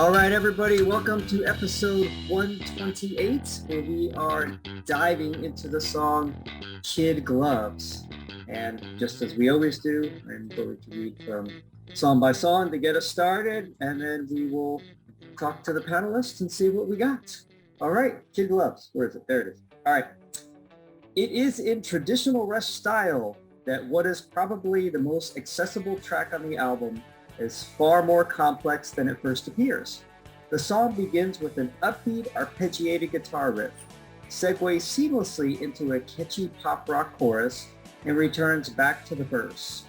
All right, everybody, welcome to episode 128, where we are diving into the song Kid Gloves. And just as we always do, I'm going to read from song by song to get us started, and then we will talk to the panelists and see what we got. All right, Kid Gloves, where is it? There it is. All right. It is in traditional Rush style that what is probably the most accessible track on the album is far more complex than it first appears. The song begins with an upbeat, arpeggiated guitar riff, segues seamlessly into a catchy pop rock chorus, and returns back to the verse.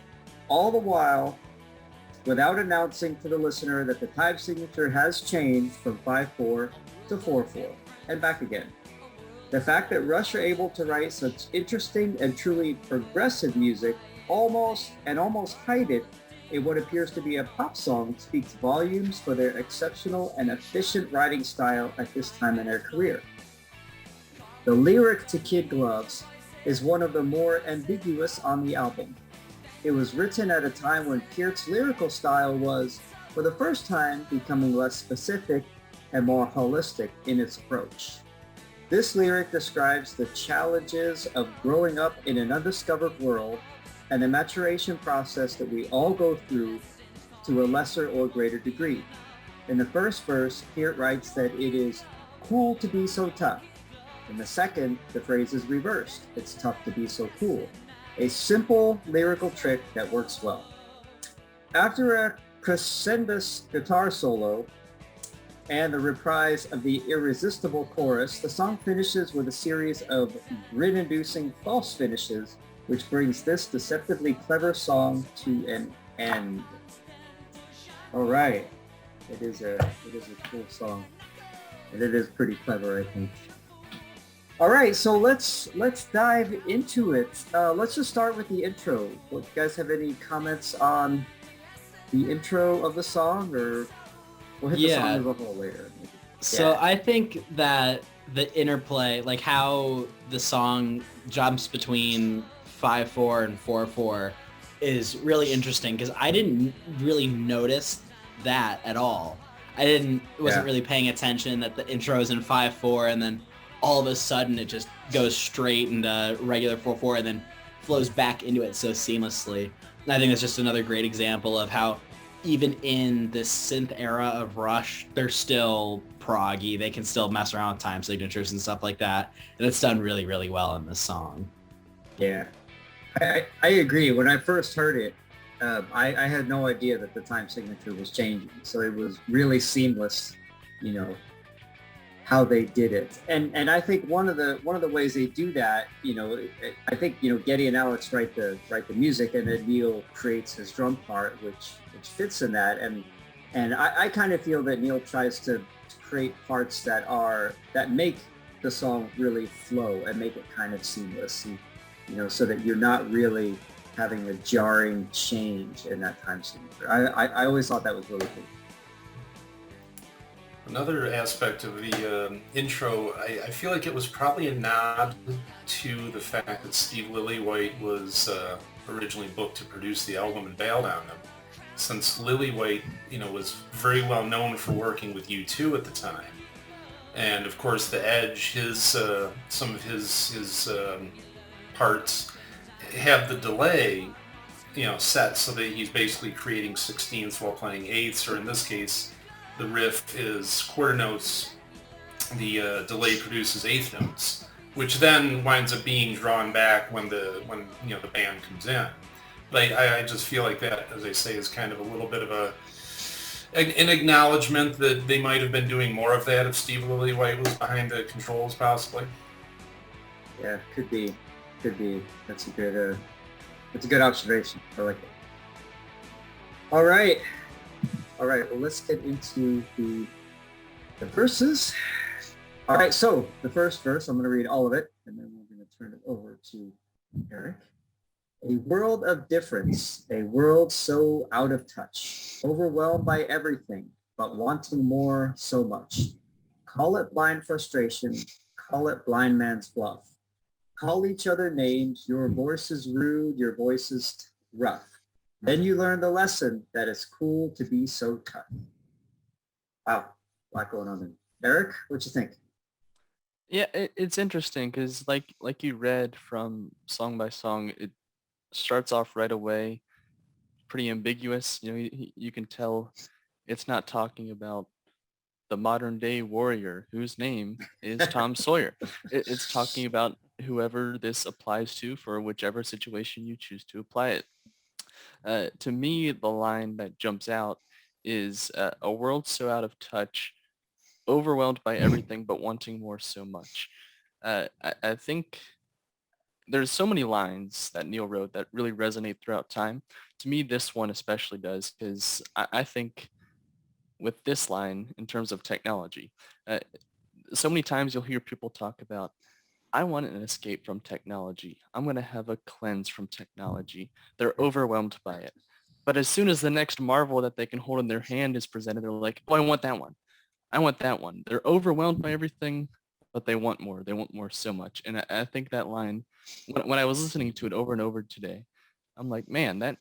All the while, without announcing to the listener that the time signature has changed from 5/4 to 4/4, and back again. The fact that Rush are able to write such interesting and truly progressive music almost hide it in what appears to be a pop song speaks volumes for their exceptional and efficient writing style at this time in their career. The lyric to Kid Gloves is one of the more ambiguous on the album. It was written at a time when Peart's lyrical style was, for the first time, becoming less specific and more holistic in its approach. This lyric describes the challenges of growing up in an undiscovered world and the maturation process that we all go through to a lesser or greater degree. In the first verse, Peart writes that it is cool to be so tough. In the second, the phrase is reversed. It's tough to be so cool. A simple lyrical trick that works well. After a crescendous guitar solo, and the reprise of the irresistible chorus, the song finishes with a series of grin-inducing false finishes, which brings this deceptively clever song to an end. All right, it is a cool song, and it is pretty clever, I think. All right, so let's dive into it. Let's just start with the intro. Do you guys have any comments on the intro of the song, or we'll hit the song as a whole later? So I think that the interplay, like how the song jumps between 5/4 and 4/4, is really interesting because I didn't really notice that at all. Wasn't really paying attention that the intro is in 5/4 and then all of a sudden it just goes straight into regular 4/4 and then flows back into it so seamlessly. And I think that's just another great example of how even in this synth era of Rush, they're still proggy. They can still mess around with time signatures and stuff like that. And it's done really, really well in this song. Yeah, I agree. When I first heard it, I had no idea that the time signature was changing. So it was really seamless, how they did it. And I think one of the ways they do that, I think, Geddy and Alex write the music, and then Neil creates his drum part, which fits in that. And I kind of feel that Neil tries to create parts that make the song really flow and make it kind of seamless, so that you're not really having a jarring change in that time signature. I always thought that was really cool. Another aspect of the intro, I feel like it was probably a nod to the fact that Steve Lillywhite was originally booked to produce the album and bailed on them. Since Lillywhite, was very well known for working with U2 at the time. And of course The Edge, some of his parts have the delay, set so that he's basically creating 16ths while playing eighths, or in this case, the riff is quarter notes, the delay produces eighth notes, which then winds up being drawn back when the band comes in. But I just feel like that, as I say, is kind of a little bit of an acknowledgement that they might have been doing more of that if Steve Lillywhite was behind the controls, possibly. Yeah, could be. That's a good observation. I like it. All right. Well, let's get into the verses. All right, so the first verse, I'm going to read all of it, and then we're going to turn it over to Eric. A world of difference, a world so out of touch, overwhelmed by everything, but wanting more so much. Call it blind frustration, call it blind man's bluff. Call each other names, your voice is rude, your voice is rough. Then you learn the lesson that it's cool to be so tough. Wow, a lot going on there. Eric, what you think? Yeah, it's interesting because like you read from song by song, it starts off right away pretty ambiguous. You know, you can tell it's not talking about the modern day warrior whose name is Tom Sawyer. It's talking about whoever this applies to for whichever situation you choose to apply it. To me, the line that jumps out is a world so out of touch, overwhelmed by everything but wanting more so much. I think there's so many lines that Neil wrote that really resonate throughout time. To me, this one especially does because I think with this line in terms of technology, uh, so many times you'll hear people talk about, I want an escape from technology. I'm going to have a cleanse from technology. They're overwhelmed by it. But as soon as the next marvel that they can hold in their hand is presented, they're like, oh, I want that one. I want that one. They're overwhelmed by everything, but they want more. They want more so much. And I think that line, when I was listening to it over and over today, I'm like, man, that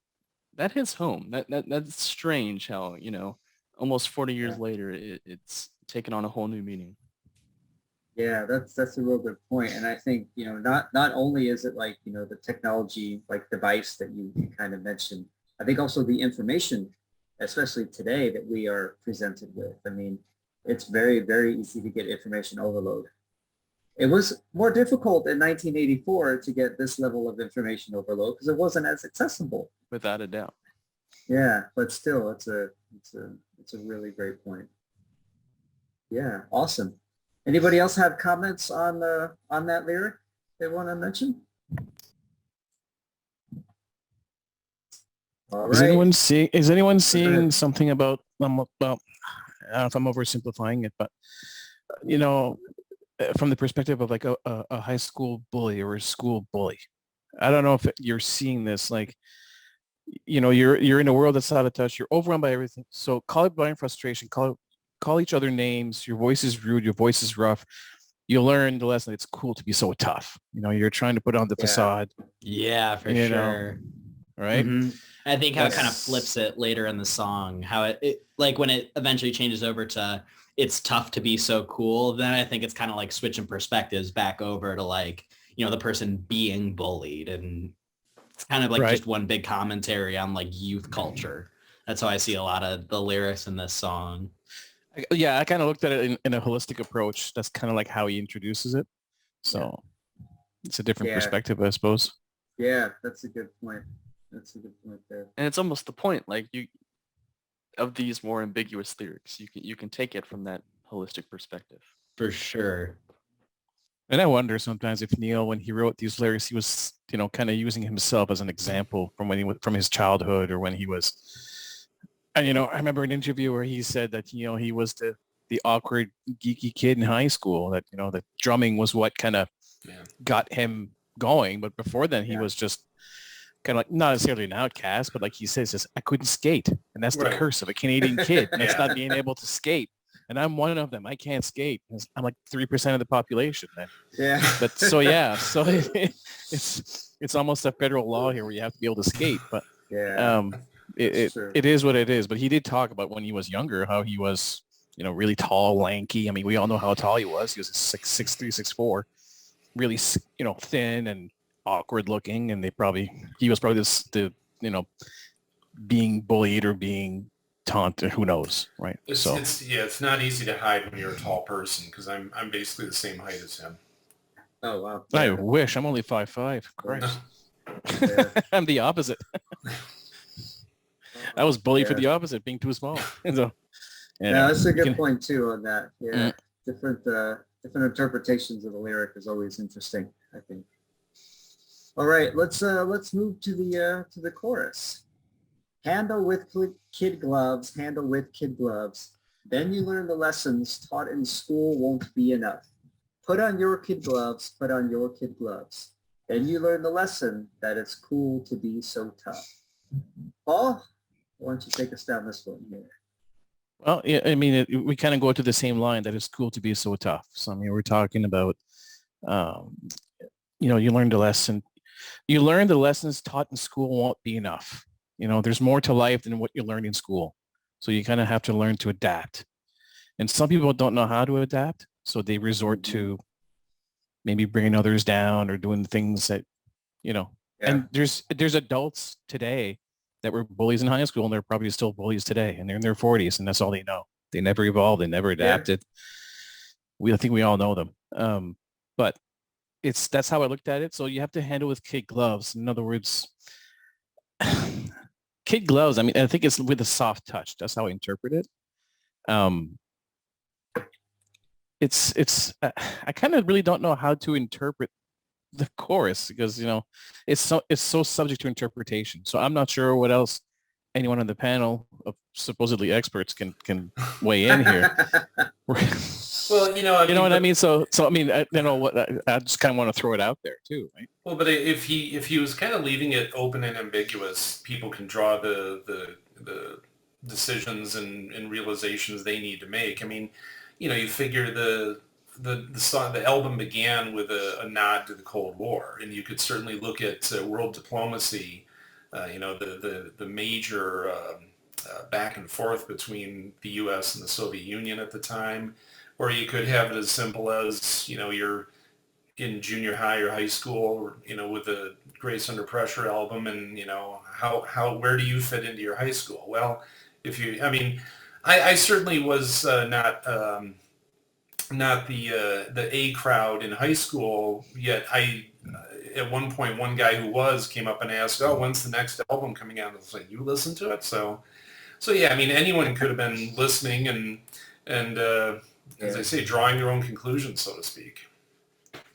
hits home. That's strange how, you know, almost 40 years Yeah. later, it's taken on a whole new meaning. Yeah, that's a real good point. And I think, not only is it like, the technology like device that you kind of mentioned, I think also the information, especially today, that we are presented with. I mean, it's very, very easy to get information overload. It was more difficult in 1984 to get this level of information overload because it wasn't as accessible. Without a doubt. Yeah, but still, it's a really great point. Yeah, awesome. Anybody else have comments on that lyric they want to mention? All right. Is anyone seeing something about, well, I don't know if I'm oversimplifying it, but from the perspective of like a high school bully or a school bully, I don't know if you're seeing this, like, you're in a world that's out of touch, you're overwhelmed by everything. So call it blind frustration, call each other names, your voice is rude, your voice is rough. You learn the lesson. It's cool to be so tough. You're trying to put on the facade. Yeah, for sure. Right? Mm-hmm. I think how it kind of flips it later in the song, how it like when it eventually changes over to it's tough to be so cool, then I think it's kind of like switching perspectives back over to like, the person being bullied. And it's kind of like just one big commentary on like youth culture. That's how I see a lot of the lyrics in this song. Yeah, I kind of looked at it in a holistic approach. That's kind of like how he introduces it. So it's a different perspective, I suppose. Yeah, that's a good point. That's a good point there. And it's almost the point, like of these more ambiguous lyrics, you can take it from that holistic perspective. For sure. And I wonder sometimes if Neil, when he wrote these lyrics, he was, kind of using himself as an example from his childhood or when he was. And, I remember an interview where he said that, he was the awkward, geeky kid in high school, that, that drumming was what kind of got him going. But before then, he was just kind of like, not necessarily an outcast, but like he says, I couldn't skate. And that's the curse of a Canadian kid. And it's not being able to skate. And I'm one of them. I can't skate. I'm like 3% of the population. Then. Yeah. But so it's almost a federal law here where you have to be able to skate. But it is what it is. But he did talk about when he was younger, how he was, really tall, lanky. I mean, we all know how tall he was. He was 6'3", 6'4", really, thin and awkward looking. And he was probably being bullied or being taunted, who knows, right? It's not easy to hide when you're a tall person because I'm basically the same height as him. Oh wow! I wish. I'm only 5'5". Christ. I'm the opposite. I was bullied for the opposite, being too small. So, that's a good point too on that. Yeah, different interpretations of the lyric is always interesting, I think. All right, let's move to the chorus. Handle with kid gloves, handle with kid gloves. Then you learn the lessons taught in school won't be enough. Put on your kid gloves, put on your kid gloves. Then you learn the lesson that it's cool to be so tough. Paul, why don't you take us down this one here? Well, yeah, I mean, we kind of go to the same line that it's cool to be so tough. So, I mean, we're talking about, you learn the lesson. You learn the lessons taught in school won't be enough. There's more to life than what you learn in school. So you kind of have to learn to adapt. And some people don't know how to adapt, so they resort to maybe bringing others down or doing things that, you know. Yeah. And there's adults today that were bullies in high school, and they're probably still bullies today, and they're in their 40s, and that's all they know. They never evolved, they never adapted. I think we all know them. But that's how I looked at it. So you have to handle with kid gloves. In other words, kid gloves. I mean, I think it's with a soft touch. That's how I interpret it. It's I kind of really don't know how to interpret the chorus because it's so subject to interpretation. So I'm not sure what else anyone on the panel of supposedly experts can weigh in here. Well, you know what I mean. So I mean, I just kind of want to throw it out there too, right? Well, but if he was kind of leaving it open and ambiguous, people can draw the decisions and realizations they need to make. I mean, you figure the song, the album began with a nod to the Cold War, and you could certainly look at world diplomacy, the major back and forth between the U.S. and the Soviet Union at the time, or you could have it as simple as you're in junior high or high school, with the Grace Under Pressure album, and where do you fit into your high school? Well, I certainly was not the A crowd in high school, yet at one point, one guy who came up and asked, "Oh, when's the next album coming out?" And I was like, "You listen to it?" So yeah, I mean, anyone could have been listening and as I say, drawing their own conclusions, so to speak.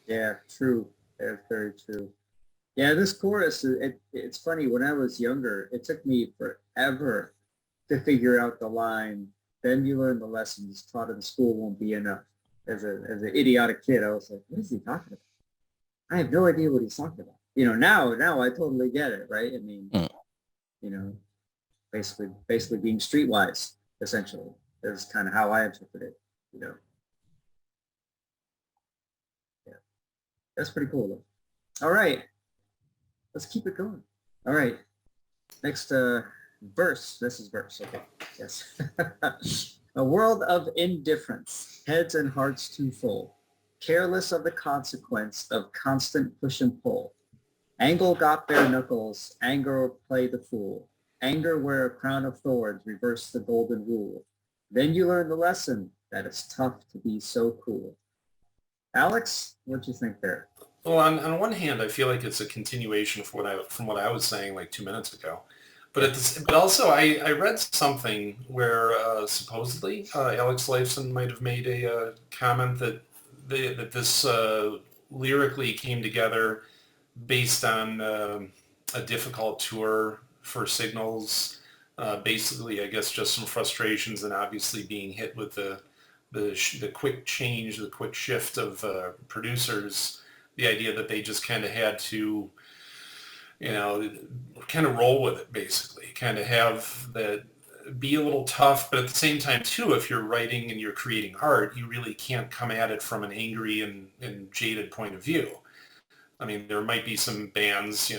Yeah, true. That's very true. Yeah, this chorus, it's funny. When I was younger, it took me forever to figure out the line. Then you learn the lessons taught in school won't be enough. As an idiotic kid, I was like, what is he talking about? I have no idea what he's talking about. Now I totally get it, right? I mean, basically being streetwise, essentially, is kind of how I interpret it, Yeah. That's pretty cool, though. All right. Let's keep it going. All right. Next verse. This is verse. Okay. Yes. A world of indifference, heads and hearts too full, careless of the consequence of constant push and pull. Angle got bare knuckles, anger play the fool. Anger wear a crown of thorns, reverse the golden rule. Then you learn the lesson that it's tough to be so cool. Alex, what do you think there? Well, on one hand, I feel like it's a continuation from what I was saying like 2 minutes ago. But also, I read something where supposedly Alex Lifeson might have made a comment that this lyrically came together based on a difficult tour for Signals. Basically, I guess just some frustrations and obviously being hit with the quick change, the quick shift of producers. The idea that they just kind of had to kind of roll with it, basically, kind of have that, be a little tough, but at the same time too, if you're writing and you're creating art, you really can't come at it from an angry and jaded point of view. I mean, there might be some bands,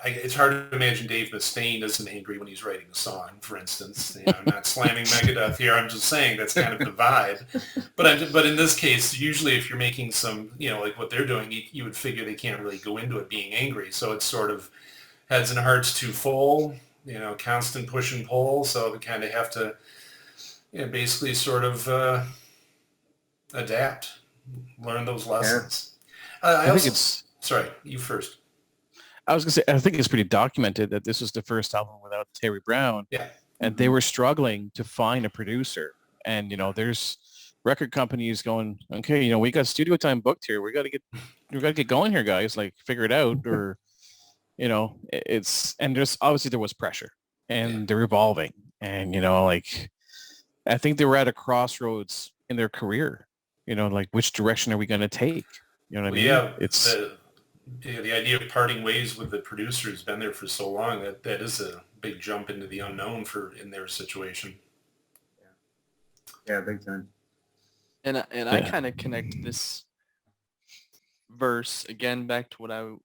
it's hard to imagine Dave Mustaine isn't angry when he's writing a song, for instance. I'm not slamming Megadeth here. I'm just saying that's kind of the vibe. But in this case, usually if you're making some, like what they're doing, you would figure they can't really go into it being angry. So it's sort of heads and hearts too full, constant push and pull. So they kind of have to basically sort of adapt, learn those lessons. I think it's... Sorry, you first. I was going to say, I think it's pretty documented that this was the first album without Terry Brown. Yeah. And they were struggling to find a producer. And, there's record companies going, okay, we got studio time booked here. We got to get going here, guys. Like, figure it out. Or, and there was pressure. And they're evolving. And, I think they were at a crossroads in their career. Like, which direction are we going to take? You know what I mean? Yeah, it's... the idea of parting ways with the producer has been there for so long that is a big jump into the unknown in their situation. Yeah, big time. And I kind of connect this verse again back to what I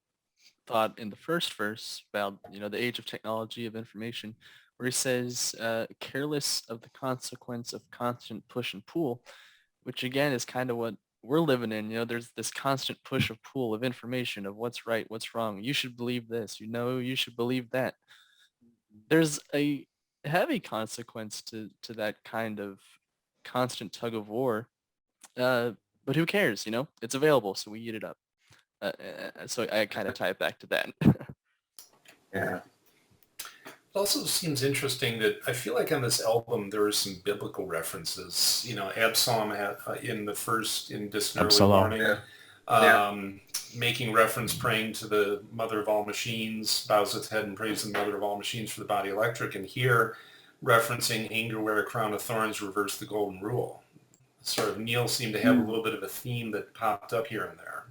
thought in the first verse about the age of technology, of information. where he says, careless of the consequence of constant push and pull, which again is kind of what we're living in. There's this constant push of pull of information of what's right, what's wrong. You should believe this, you should believe that. There's a heavy consequence to that kind of constant tug of war. But who cares? It's available, so we eat it up. So I kind of tie it back to that. Yeah. It also seems interesting that I feel like on this album there are some biblical references. Absalom in the first in Distant Early Absalom. Warning, making reference, praying to the Mother of all machines, bows its head and prays the Mother of all machines for the body electric, and here referencing anger wear a crown of thorns, reverse the golden rule. Sort of Neil seemed to have a little bit of a theme that popped up here and there.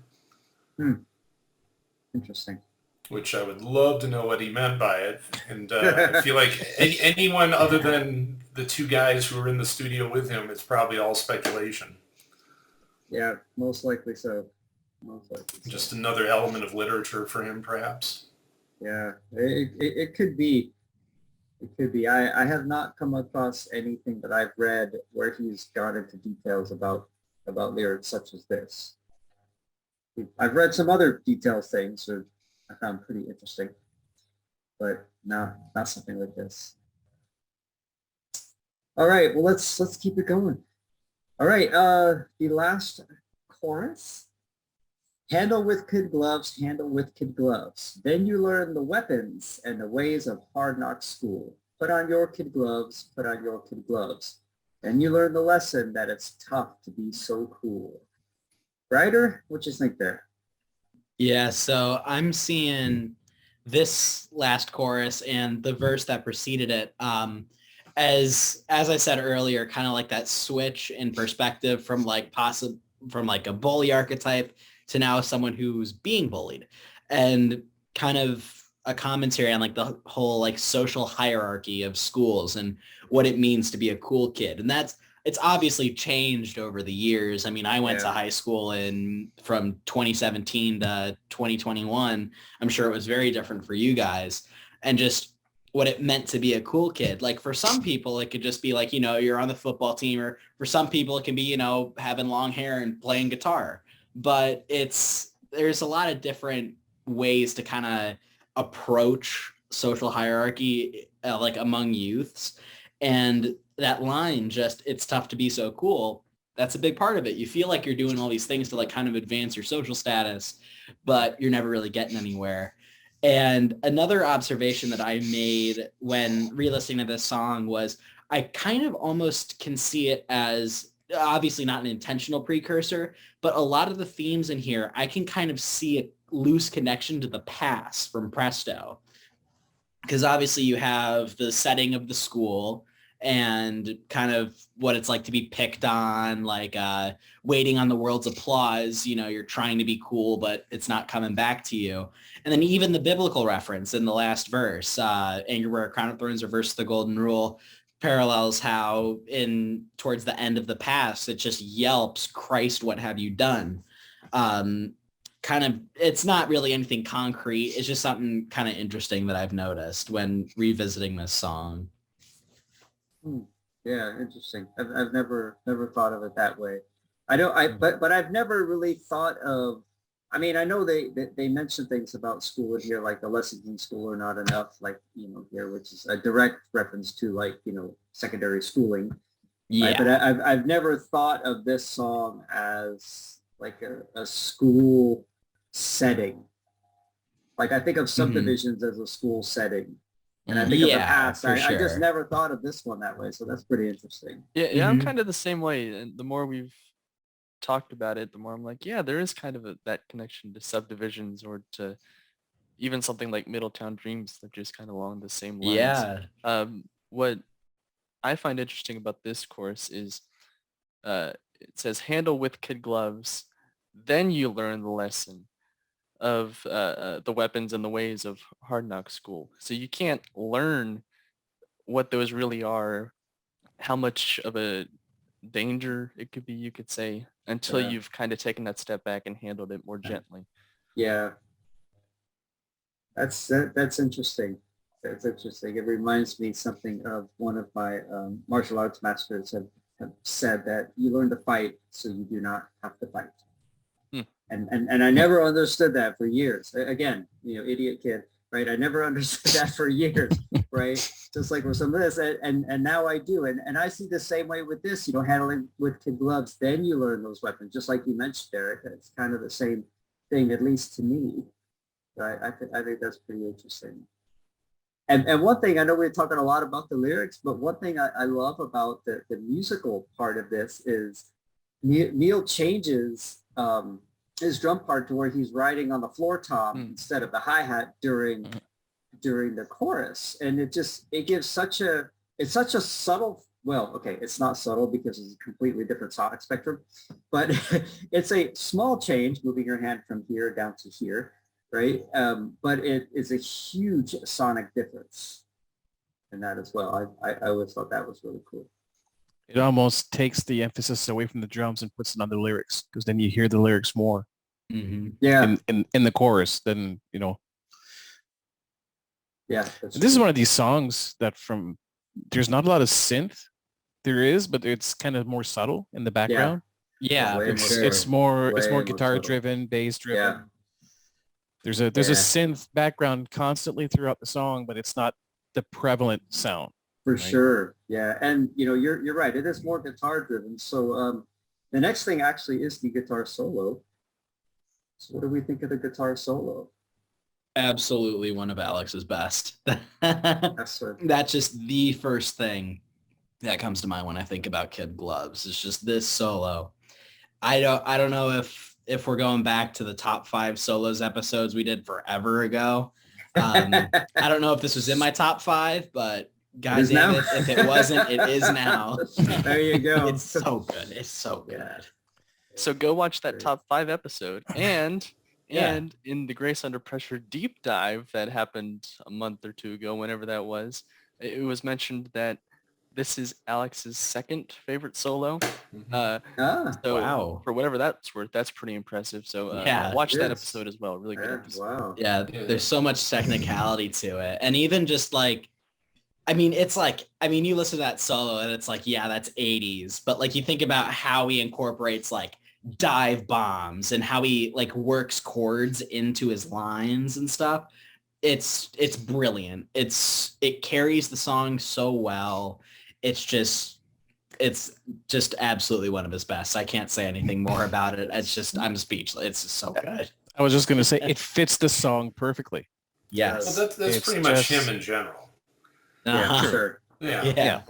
Interesting. Which I would love to know what he meant by it. And I feel like anyone other than the two guys who were in the studio with him, it's probably all speculation. Yeah, most likely so. Just another element of literature for him, perhaps. Yeah, it could be. It could be. I have not come across anything that I've read where he's gone into details about lyrics such as this. I've read some other detailed things that I found pretty interesting, but not something like this. All right, well let's keep it going. All right, the last chorus. Handle with kid gloves, handle with kid gloves. Then you learn the weapons and the ways of hard knock school. Put on your kid gloves, put on your kid gloves. Then you learn the lesson that it's tough to be so cool. Ryder, what you think there? Yeah, so I'm seeing this last chorus and the verse that preceded it as I said earlier, kind of like that switch in perspective from like a bully archetype to now someone who's being bullied, and kind of a commentary on like the whole like social hierarchy of schools and what it means to be a cool kid. And it's obviously changed over the years. I mean, I went to high school from 2017 to 2021. I'm sure it was very different for you guys, and just what it meant to be a cool kid. Like for some people, it could just be like, you're on the football team, or for some people it can be, having long hair and playing guitar. But there's a lot of different ways to kind of approach social hierarchy, like among youths. And that line, just, it's tough to be so cool, that's a big part of it. You feel like you're doing all these things to like kind of advance your social status, but you're never really getting anywhere. And another observation that I made when re-listening to this song was I kind of almost can see it as, obviously not an intentional precursor, but a lot of the themes in here, I can kind of see a loose connection to the past from Presto. Because obviously you have the setting of the school and kind of what it's like to be picked on, like waiting on the world's applause. You're trying to be cool, but it's not coming back to you. And then even the biblical reference in the last verse, anger wear a crown of thorns, reverse the golden rule, parallels how towards the end of the past, it just yelps, Christ, what have you done? Kind of, it's not really anything concrete. It's just something kind of interesting that I've noticed when revisiting this song. Yeah, interesting. I've never thought of it that way. But I've never really thought of, I mean, I know they mention things about school in here, like the lessons in school are not enough, like, here, which is a direct reference to like, secondary schooling. Yeah. Right? But I've never thought of this song as like a school setting. Like I think of Subdivisions as a school setting. And I think of the past, I just never thought of this one that way. So that's pretty interesting. Yeah, I'm kind of the same way. And the more we've talked about it, the more I'm like, yeah, there is kind of that connection to Subdivisions, or to even something like Middletown Dreams, that just kind of along the same lines. Yeah. What I find interesting about this course is it says handle with kid gloves, then you learn the lesson of the weapons and the ways of hard knock school. So you can't learn what those really are, how much of a danger it could be, you could say, until you've kind of taken that step back and handled it more gently. Yeah. That's interesting. It's interesting. It reminds me something of one of my martial arts masters have said that you learn to fight so you do not have to fight. Hmm. And I never understood that for years. Again, idiot kid, right? I never understood that for years, right? Just like with some of this, and now I do. And I see the same way with this, handling with kid gloves, then you learn those weapons, just like you mentioned, Derek. It's kind of the same thing, at least to me. I think that's pretty interesting. And one thing, I know we're talking a lot about the lyrics, but one thing I love about the musical part of this is Neil changes his drum part to where he's riding on the floor tom instead of the hi-hat during the chorus. And it gives such a subtle, well, okay, it's not subtle because it's a completely different sonic spectrum, but it's a small change, moving your hand from here down to here. Right, but it is a huge sonic difference in that as well. I always thought that was really cool. It almost takes the emphasis away from the drums and puts it on the lyrics, because then you hear the lyrics more. Mm-hmm. Yeah, in the chorus, then Yeah, this is one of these songs that there's not a lot of synth. There is, but it's kind of more subtle in the background. Yeah, It's more guitar subtle. driven, bass driven. Yeah. There's a synth background constantly throughout the song, but it's not the prevalent sound. For right? sure. Yeah, and you're right. It is more guitar driven. So the next thing actually is the guitar solo. So what do we think of the guitar solo? absolutely one of Alex's best. That's That's just the first thing that comes to mind when I think about Kid Gloves. It's just this solo. I don't know if we're going back to the top 5 solos episodes we did forever ago. I don't know if this was in my top 5, but God damn it, if it wasn't, it is now. There you go. It's so good. It's so good. Yeah. So go watch that top 5 episode and in the Grace Under Pressure deep dive that happened a month or 2 ago, whenever that was, it was mentioned that this is Alex's second favorite solo. So wow. For whatever that's worth, that's pretty impressive. So watch that episode as well. Really good episode. Wow. Yeah, there's so much technicality to it. And even just like, it's like, you listen to that solo and it's like, yeah, that's 80s. But like you think about how he incorporates like dive bombs and how he like works chords into his lines and stuff. It's brilliant. It carries the song so well. It's just absolutely one of his best. I can't say anything more about it. I'm speechless. It's just so good. I was just going to say it fits the song perfectly. Yes. Well, that's pretty much him in general. Yeah, sure. Yeah.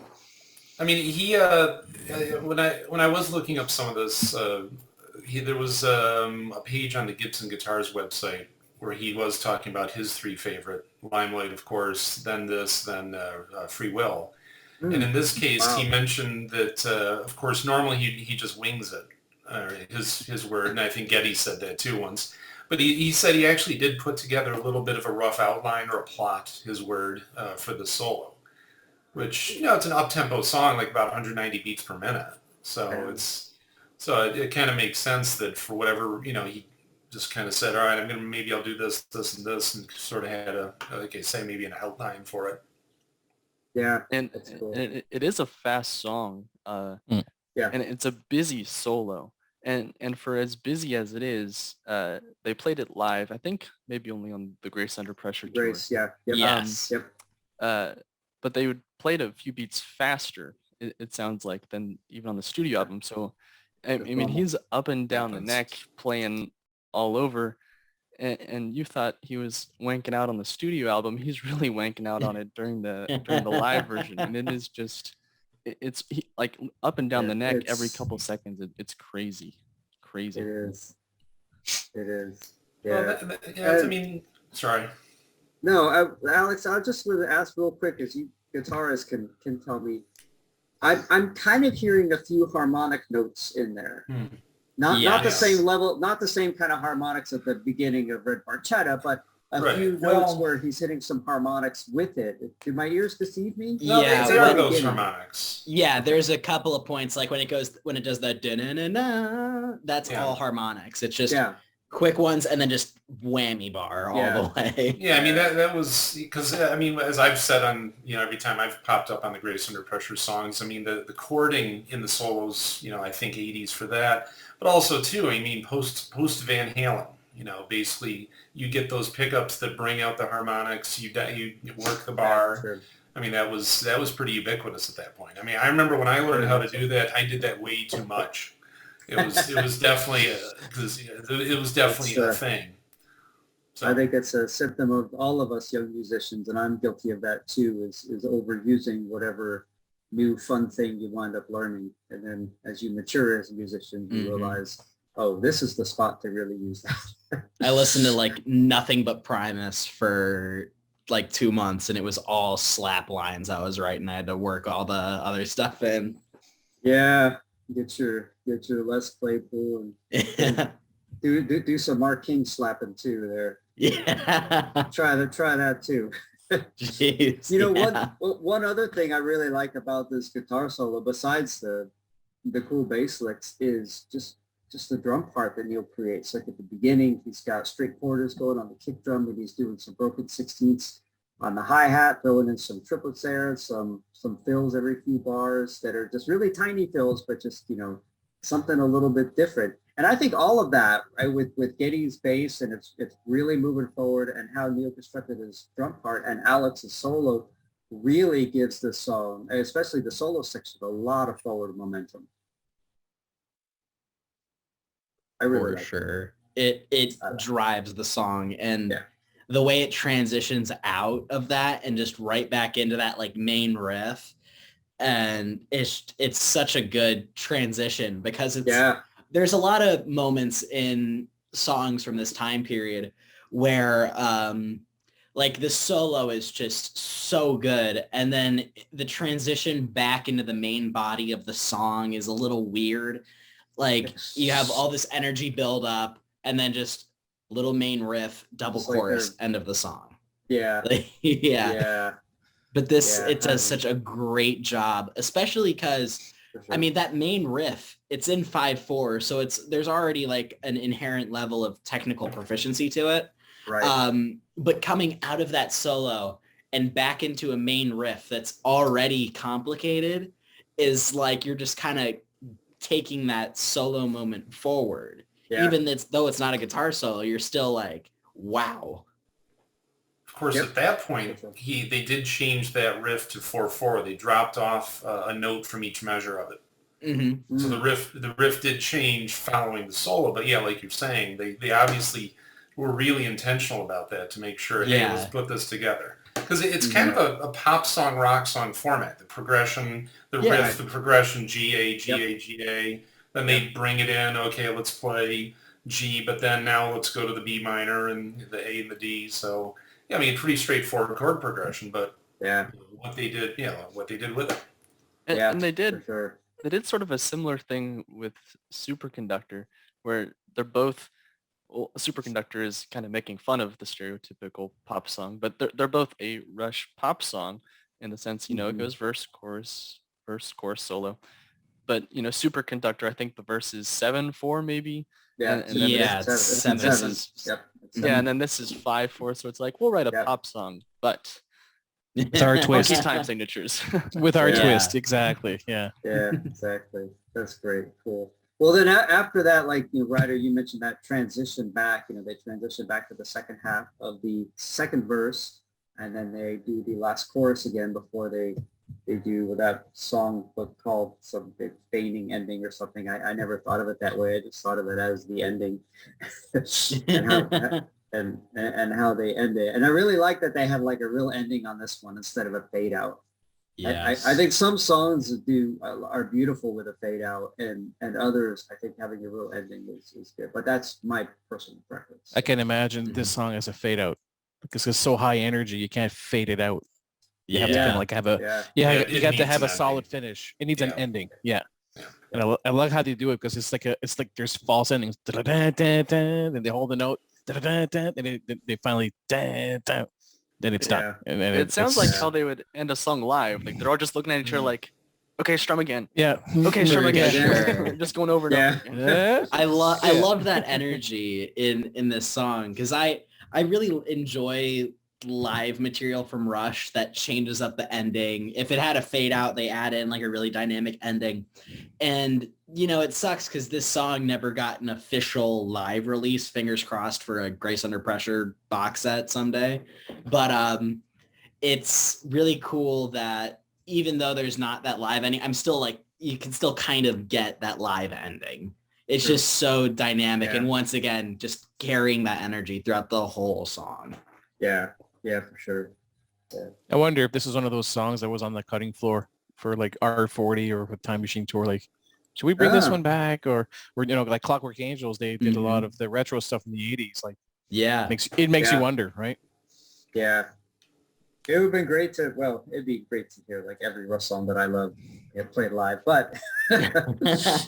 I mean, he when I was looking up some of this, there was a page on the Gibson Guitars website where he was talking about his 3 favorite: Limelight, of course, then this, then Free Will. And in this case, he mentioned that, of course, normally he just wings it, his word, and I think Getty said that too once. But he said he actually did put together a little bit of a rough outline or a plot, his word, for the solo, which, it's an up-tempo song, like about 190 beats per minute. So it kind of makes sense that for whatever, he just kind of said, all right, maybe I'll do this, this, and this, and sort of had like I say, maybe an outline for it. Yeah, and cool. it is a fast song. And it's a busy solo. And for as busy as it is, they played it live. I think maybe only on the Grace Under Pressure tour. Grace, yeah. Yep. Yes. But they would play it a few beats faster. It sounds like than even on the studio album. So I mean, he's up and down the neck playing all over. And you thought he was wanking out on the studio album. He's really wanking out on it during the live version, and it is just it's like up and down the neck every couple seconds. It's crazy. It is. Yeah. Well, sorry. No, Alex, I just want to ask real quick, as you guitarists can tell me, I'm kind of hearing a few harmonic notes in there. Not the same level, not the same kind of harmonics at the beginning of Red Barchetta, but a few notes where he's hitting some harmonics with it. Do my ears deceive me? No, there are those harmonics. Yeah, there's a couple of points, like when it does the da-na-na-na, that's all harmonics. It's just quick ones, and then just whammy bar all the way. Yeah, I mean, that was, because, I mean, as I've said on, every time I've popped up on the Greatest Under Pressure songs, I mean, the chording in the solos, I think 80s for that. But also, too, I mean, post Van Halen, basically you get those pickups that bring out the harmonics, you work the bar. Sure. I mean, that was pretty ubiquitous at that point. I mean, I remember when I learned how to do that, I did that way too much. It was definitely a thing. So. I think it's a symptom of all of us young musicians, and I'm guilty of that too, is overusing whatever new fun thing you wind up learning. And then as you mature as a musician, you realize, oh, this is the spot to really use that. I listened to like nothing but Primus for like 2 months, and it was all slap lines I was writing. I had to work all the other stuff in. Yeah, get your Les Claypool and do some Mark King slapping too there. Yeah. Try that too. Jeez, one other thing I really like about this guitar solo, besides the cool bass licks, is just the drum part that Neil creates. Like at the beginning, he's got straight quarters going on the kick drum, and he's doing some broken 16ths on the hi-hat, throwing in some triplets there, some fills every few bars that are just really tiny fills, but just, something a little bit different. And I think all of that, right, with Geddy's bass, and it's really moving forward, and how Neil constructed his drum part and Alex's solo really gives this song, especially the solo section, a lot of forward momentum. I really like sure. It drives the song, and the way it transitions out of that and just right back into that like main riff, and it's such a good transition, because there's a lot of moments in songs from this time period where like the solo is just so good, and then the transition back into the main body of the song is a little weird. Like you have all this energy build up, and then just little main riff, double chorus, end of the song. Yeah. Yeah. But it does such a great job, especially because, sure. I mean, that main riff, it's in 5/4, so there's already like an inherent level of technical proficiency to it. Right. But coming out of that solo and back into a main riff that's already complicated is like you're just kind of taking that solo moment forward. Yeah. Even though it's not a guitar solo, you're still like, wow. Of course, at that point, they did change that riff to 4/4. They dropped off a note from each measure of it. Mm-hmm. So the riff did change following the solo. But yeah, like you're saying, they obviously were really intentional about that to make sure, hey, let's put this together. Because it's kind of a pop song, rock song format. The progression, the riff, the progression, G, A, G, A, G, A. Then they bring it in, okay, let's play G, but then now let's go to the B minor and the A and the D. So, yeah, I mean, pretty straightforward chord progression, but what they did with it. And they did sort of a similar thing with Superconductor, where they're both, well, Superconductor is kind of making fun of the stereotypical pop song, but they're both a Rush pop song in the sense, it goes verse, chorus, solo. But, Superconductor, I think the verse is 7/4 maybe. Yeah, and then it's 7. And then this is 5/4, so it's like, we'll write a pop song, but with our twist. Time signatures. With our twist, exactly, yeah. Yeah, exactly. That's great, cool. Well, then after that, like, Ryder, you mentioned that transition back, they transition back to the second half of the second verse, and then they do the last chorus again before they do that song called some big feigning ending or something. I never thought of it that way. I just thought of it as the ending and how they end it. And I really like that they have like a real ending on this one instead of a fade out. Yes. I think some songs are beautiful with a fade out, and others, I think having a real ending is good. But that's my personal preference. I can imagine this song as a fade out because it's so high energy, you can't fade it out. You have to kind of like have you got to have a solid finish. It needs an ending. Yeah. And I love how they do it because it's like there's false endings. And they hold the note. And they finally then it's done. And it sounds like how they would end a song live. Like they're all just looking at each other like, Okay, strum again. Yeah. Okay, strum Very again. good. Sure. Just going over and over again. Yeah. I love that energy in this song because I really enjoy live material from Rush that changes up the ending. If it had a fade out, they add in like a really dynamic ending. And it sucks because this song never got an official live release. Fingers crossed for a Grace Under Pressure box set someday. But it's really cool that even though there's not that live ending, I'm still like, you can still kind of get that live ending. It's True. just so dynamic. Yeah. And once again, just carrying that energy throughout the whole song. Yeah, for sure. Yeah. I wonder if this is one of those songs that was on the cutting floor for like R40 or with Time Machine Tour. Like, should we bring this one back? Or like Clockwork Angels, they did a lot of the retro stuff in the 80s. Like, Yeah. it makes you wonder, right? Yeah. It would have been great to, it'd be great to hear like every Rush song that I love played live, but it's just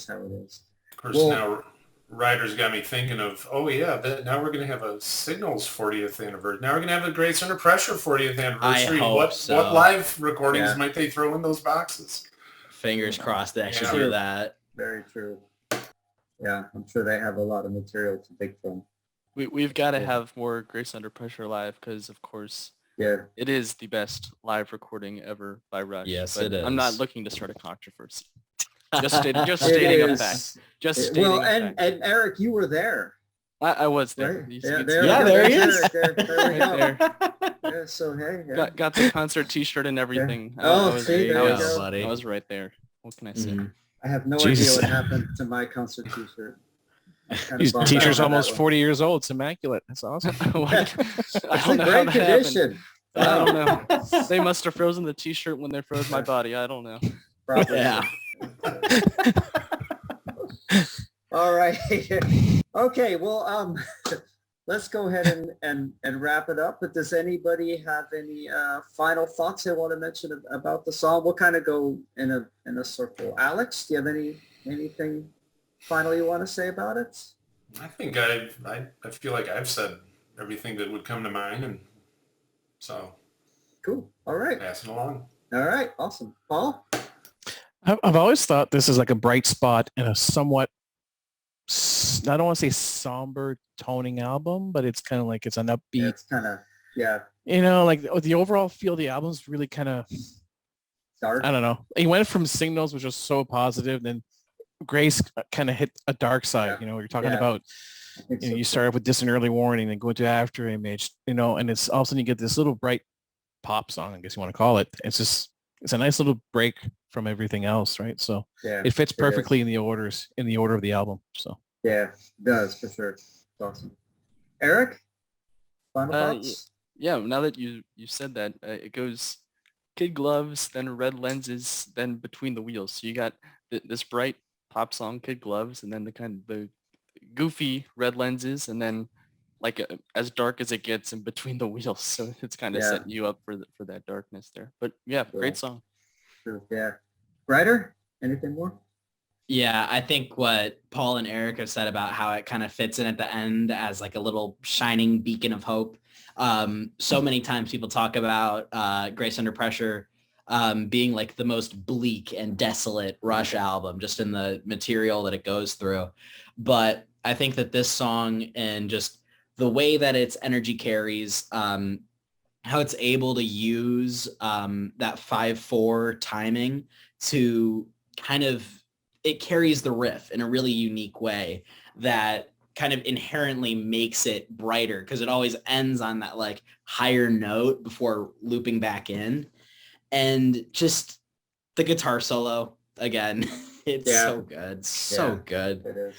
how it is. Of course, now Ryder's got me thinking of, now we're going to have a Signals 40th anniversary. Now we're going to have a Grace Under Pressure 40th anniversary. I hope so. What live recordings might they throw in those boxes? Fingers crossed they actually do that. Very true. Yeah, I'm sure they have a lot of material to pick from. We've got to have more Grace Under Pressure live because, of course, it is the best live recording ever by Rush. Yes, but it is. I'm not looking to start a controversy. Just stating a fact. Just stating a fact. And Eric, you were there. I was there. Right? There he is. There we Right go. there. Yeah, so hey. Got the concert T-shirt and everything. See, there you go. Buddy. I was right there. What can I say? Mm-hmm. I have no Jesus. idea what happened to my concert T-shirt. His T-shirt's almost 40 years old. It's immaculate. That's awesome. It's I in don't know how great that condition. happened. I don't know. They must have frozen the T-shirt when they froze my body. I don't know. Probably. Yeah. All right. Okay. Well, let's go ahead and wrap it up. But does anybody have any final thoughts they want to mention about the song? We'll kind of go in a circle. Alex, do you have anything final you want to say about it? I think I feel like I've said everything that would come to mind, and so Cool. All right. pass it along. All right. Awesome. Paul? I've always thought this is like a bright spot in a somewhat, I don't want to say somber toning album, but it's kind of like it's an upbeat. Yeah, it's kind of, like the overall feel of the album's really kind of dark. I don't know. He went from Signals, which was so positive, then Grace kind of hit a dark side. Yeah. You're talking Yeah. about, I think so. you start off with Distant Early Warning and go to After Image, and it's all of a sudden you get this little bright pop song, I guess you want to call it. It's a nice little break from everything else, right? So Yeah, it fits is. perfectly in the order of the album. So Yeah, it does for sure. It's awesome. Eric, final thoughts? Yeah, now that you said that, it goes Kid Gloves, then Red Lenses, then Between the Wheels. So you got this bright pop song, Kid Gloves, and then the goofy Red Lenses, and then like as dark as it gets in Between the Wheels. So it's kind of setting you up for that darkness there. But yeah, great song. True. Yeah. Ryder, anything more? Yeah, I think what Paul and Eric have said about how it kind of fits in at the end as like a little shining beacon of hope. So many times people talk about Grace Under Pressure being like the most bleak and desolate Rush album, just in the material that it goes through. But I think that this song and just the way that its energy carries, how it's able to use that 5/4 timing to kind of, it carries the riff in a really unique way that kind of inherently makes it brighter because it always ends on that like higher note before looping back in. And just the guitar solo again, it's so good. So good. It is.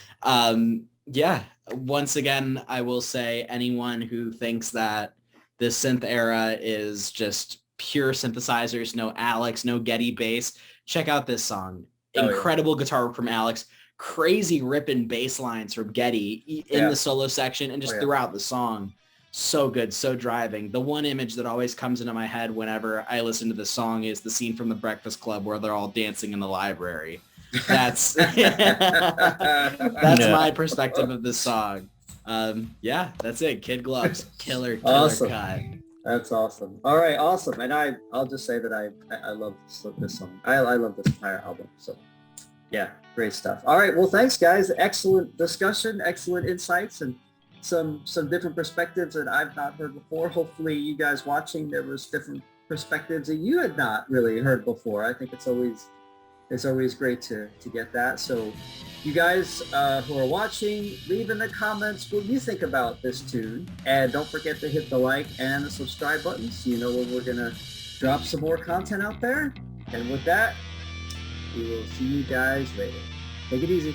Once again, I will say anyone who thinks that the synth era is just pure synthesizers, no Alex, no Getty bass, check out this song. Incredible guitar work from Alex, crazy ripping bass lines from Getty in the solo section and just throughout the song. So good, so driving. The one image that always comes into my head whenever I listen to this song is the scene from The Breakfast Club where they're all dancing in the library. That's my perspective of this song. That's it. Kid Gloves, killer Awesome. cut. That's awesome. All right, awesome. And I'll just say that I love this song. I love this entire album. So yeah, great stuff. All right, well, thanks guys. Excellent discussion, excellent insights, and some different perspectives that I've not heard before. Hopefully you guys watching, there was different perspectives that you had not really heard before. I think it's always great to get that. So you guys who are watching, leave in the comments what you think about this tune. And don't forget to hit the like and the subscribe buttons so you know when we're going to drop some more content out there. And with that, we will see you guys later. Take it easy.